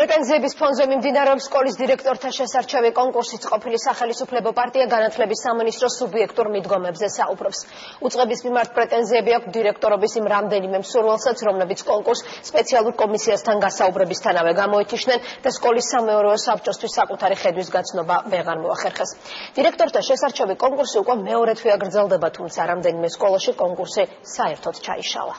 პრეტენზიების ფონზე მიმდინარეობს სკოლის დირექტორთა შესარჩევი კონკურსით ყოფილი სახელმწიფო პარტია განათლების სამინისტროს სუბიექტურ მიდგომებზე საუბრობს. უწყების მიმართ პრეტენზიები აქვს დირექტორობის იმ რამდენიმე მსურველსაც, რომლებიც კონკურს სპეციალურ კომისიასთან გასაუბრებისთანავე გამოეთიშნენ და სკოლის სამეურვეო საბჭოსთვის საკუთარი ხედვის გაცნობა ვეღარ მოახერხეს. დირექტორთა შესარჩევი კონკურსი უკვე მეორე თვეა გრძელდება, თუმცა რამდენიმე სკოლაში კონკურსი საერთოდ ჩაიშალა.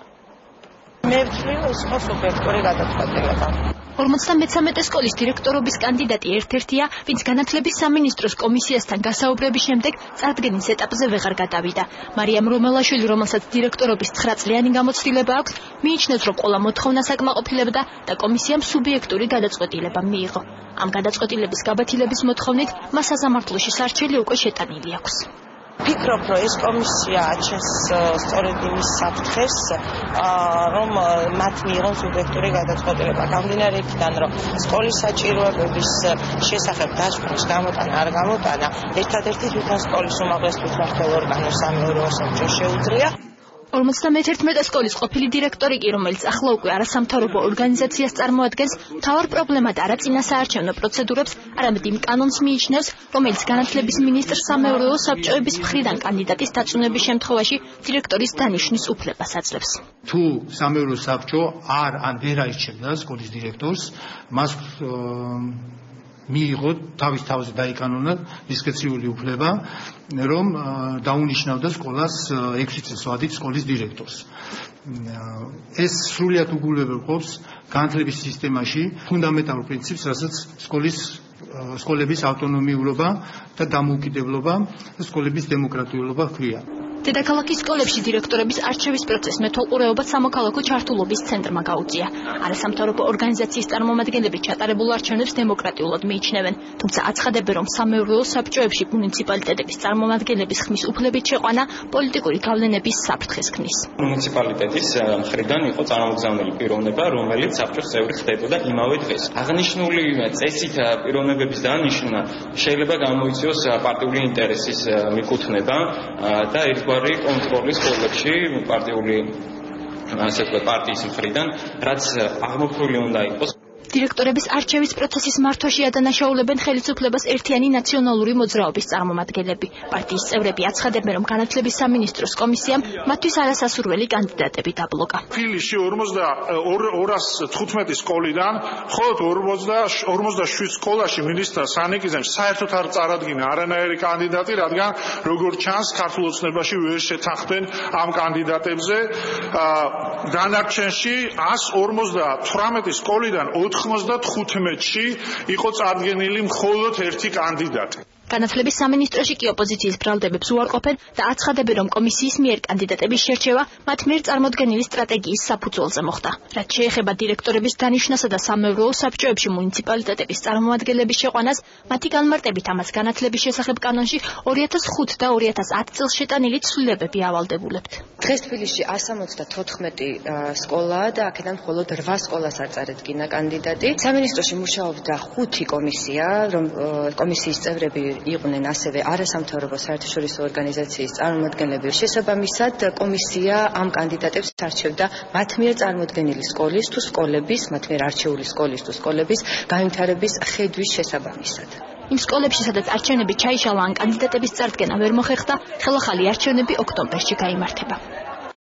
მე ვწვრივ სხვა სუბიექტური გადაწყვეტილება. 53 სკოლის დირექტორობის კანდიდატი ერთ-ერთია, ვინც განათლების სამინისტროს კომისიასთან გასაუბრების შემდეგ წარდგენის ეტაპზე ვეღარ გადავიდა. მარიამ რომელაშვილი, რომელსაც დირექტორობის 9 წლიანი გამოცდილება აქვს, მიიჩნევს, რომ ყველა მოთხოვნა საკმაყოფილებდა და კომისიამ სუბიექტური გადაწყვეტილება მიიღო. ამ გადაწყვეტილების გაბათილების მოთხოვნით მას საზამართლოში სარჩელი უკვე შეტანილი აქვს. ვფიქრობ, რომ ეს კომისია აჩენს სწორედ იმის საფრთხეს, რომ მათ მიიღონ სუბიექტური გადაწყვეტილება. გამომდინარე იქიდან, რომ სკოლის საჭიროებების შესახებ დაშფნის გამოტანა არ გამოტანა, ერთადერთი თვითონ სკოლის უმაღლეს თვითმმართველ ორგანოს სამეურვეო საბჭოს შეუძლია. 51 სკოლის ყოფილი დირექტორი კი, რომელიც ახლა უკვე არასამთავრობო ორგანიზაციას წარმოადგენს, მთავარ პრობლემად არა წინა საარჩევნო პროცედურებს, არამედ იმ კანონს მიიჩნევს, რომელიც განათლების მინისტრს სამეურვეო საბჭოების მხრიდან კანდიდატის დაწუნების შემთხვევაში დირექტორის დანიშვნის უფლებას აძლევს. თუ სამეურვეო საბჭო არ დაირჩევდა სკოლის დირექტორს, მას მიიღო თავის თავზე დაიკანონა დისკრეციული უფლება, რომ დაუნიშნავდა სკოლას 6 წელს ვადით სკოლის დირექტორს. ეს სრულიად უგულებელყოფს განათლების სისტემაში ფუნდამენტალურ პრინციპს, რასაც სკოლების ავტონომიურობა და დამოუკიდებლობა და სკოლების დემოკრატიულობა ჰქვია. დედაქალაქის სკოლებში დირექტორების არჩევის პროცესს მეთვალყურეობა სამოქალაქო ჩართულობის ცენტრმა გაუწია. არასამთავრობო ორგანიზაციის წარმომადგენლები ჩატარებულ არჩევნებს დემოკრატიულად მიიჩნევენ, თუმცა აცხადებენ, რომ სამეურვეო საბჭოებში მუნიციპალიტეტების წარმომადგენლების ხმის უფლებით შეყვანა პოლიტიკური გავლენების საფრთხეს ქმნის. მუნიციპალიტეტის მხრიდან იყო წარმოგზავნილი პიროვნება, რომელიც საბჭოს წევრი ხდებოდა იმავე დღეს. აღნიშნული წესით პიროვნებების დანიშვნა შეიძლება გამოიწვიოს პარტიული ინტერესის მიკუთვნება და კონტროლის სკოლებში პარტიული პარტიის მხრიდან, რაც აღმოფხვრილი უნდა იყოს. დირექტორების არჩევის პროცესის მართვაში ადანაშაულებენ ხელისუფლებას ერთიანი ნაციონალური მოძრაობის წარმომადგენლები. პარტიის წევრები აცხადებენ, რომ განათლების სამინისტროს კომისიამ მათთვის არასასურველი კანდიდატები დაბლოკა. ფილიში 215 სკოლიდან მხოლოდ 47 სკოლაში მინისტრ სანიკიძემ საერთოდ არ წარადგინა არანაირი კანდიდატი, რადგან როგორც ჩანს, ქართულ ოცნებაში ვერ შეთანხმდნენ ამ კანდიდატებზე. დანარჩენში 158 სკოლიდან 95-ში იყო წარდგენილი მხოლოდ ერთი კანდიდატი. განათლების სამინისტროში კი ოპოზიციის ბრალდებებს უარყოფენ და აცხადებენ, რომ კომისიის მიერ კანდიდატების შერჩევა მათ მიერ წარმოდგენილი სტრატეგიის საფუძველზე მოხდა. რაც შეეხება დირექტორების დანიშვნასა და სამეურვეო საბჭოებში მუნიციპალიტეტების წარმომადგენლების შეყვანას, მათი განმარტებით ამას განათლების შესახებ კანონში 2005 და 2010 წელს შეტანილი ცვლილებები ავალდებულებთ. დღეს თბილისში 174 სკოლაა და აქედან მხოლოდ 8 სკოლას არ წარადგინა კანდიდატი. სამინისტროში მუშაობდა 5 კომისია, რომ კომისიის წევრები იყვნენ ასევე არასამთავრობო საერთაშორისო ორგანიზაციის წარმომადგენლები. შესაბამისად, კომისია ამ კანდიდატებს არჩევდა მათ მიერ წარმოდგენილი სკოლის თუ სკოლების, მათ მიერ არჩეული სკოლის თუ სკოლების განვითარების ხედვის შესაბამისად. იმ სკოლებში, სადაც არჩევნები ჩაიშალა, ან კანდიდატების წარდგენა ვერ მოხერხდა, ხელახალი არჩევნები ოქტომბერში გაიმართება.